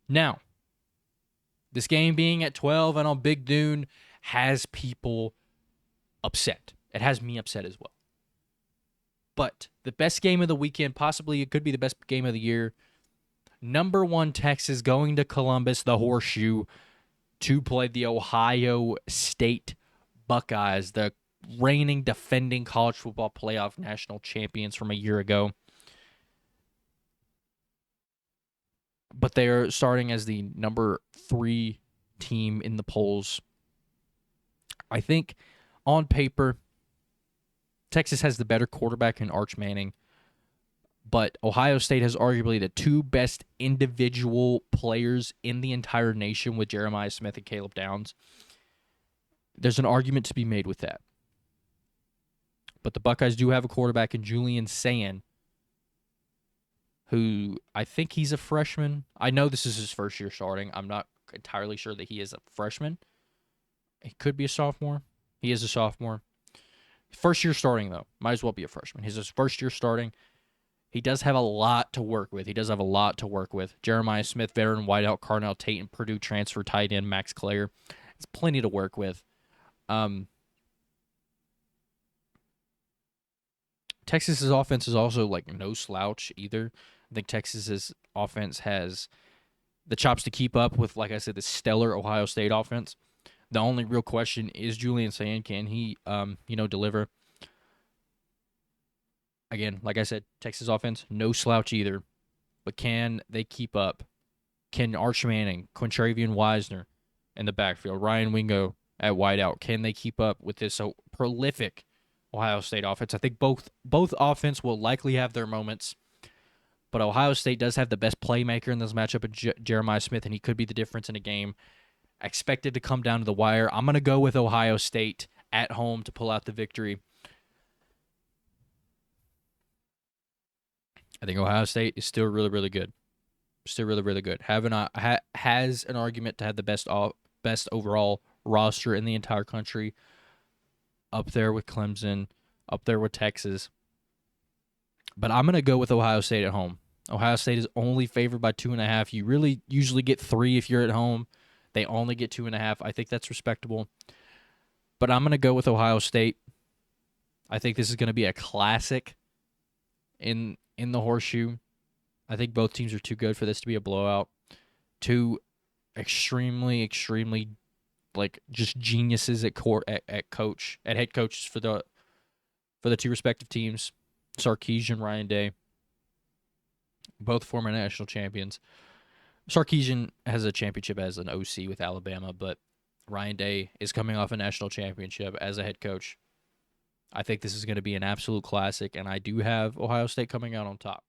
Now, this game being at 12 and on Big Dune has people upset. It has me upset as well. But the best game of the weekend, possibly it could be the best game of the year. Number 1 Texas going to Columbus, the Horseshoe, to play the Ohio State Buckeyes, the reigning, defending college football playoff national champions from a year ago. But they are starting as the number 3 team in the polls. I think on paper, Texas has the better quarterback in Arch Manning, but Ohio State has arguably the 2 best individual players in the entire nation with Jeremiah Smith and Caleb Downs. There's an argument to be made with that. But the Buckeyes do have a quarterback in Julian Sayin, who I think he's a freshman. I know this is his first year starting. I'm not entirely sure that he is a freshman. He could be a sophomore. He is a sophomore. First year starting, though. Might as well be a freshman. He's his first year starting. He does have a lot to work with. Jeremiah Smith, veteran wideout, Carnell Tate, and Purdue transfer tight end Max Clare. It's plenty to work with. Texas's offense is also like no slouch either. I think Texas's offense has the chops to keep up with, like I said, the stellar Ohio State offense. The only real question is Julian Sayin. Can he, deliver? Again, like I said, Texas offense, no slouch either. But can they keep up? Can Arch Manning, Quintravian Wisner in the backfield, Ryan Wingo at wideout, can they keep up with this so prolific Ohio State offense? I think both offense will likely have their moments. But Ohio State does have the best playmaker in this matchup of Jeremiah Smith, and he could be the difference in a game. Expected to come down to the wire. I'm going to go with Ohio State at home to pull out the victory. I think Ohio State is still really, really good. Still really, really good. Has an argument to have the best overall roster in the entire country. Up there with Clemson, up there with Texas. But I'm going to go with Ohio State at home. Ohio State is only favored by 2.5. You really usually get 3 if you're at home. They only get 2.5. I think that's respectable. But I'm going to go with Ohio State. I think this is going to be a classic in the Horseshoe. I think both teams are too good for this to be a blowout. 2 extremely, extremely just geniuses at head coaches for the 2 respective teams. Sarkisian, Ryan Day, both former national champions. Sarkisian has a championship as an OC with Alabama, but Ryan Day is coming off a national championship as a head coach. I think this is going to be an absolute classic, and I do have Ohio State coming out on top.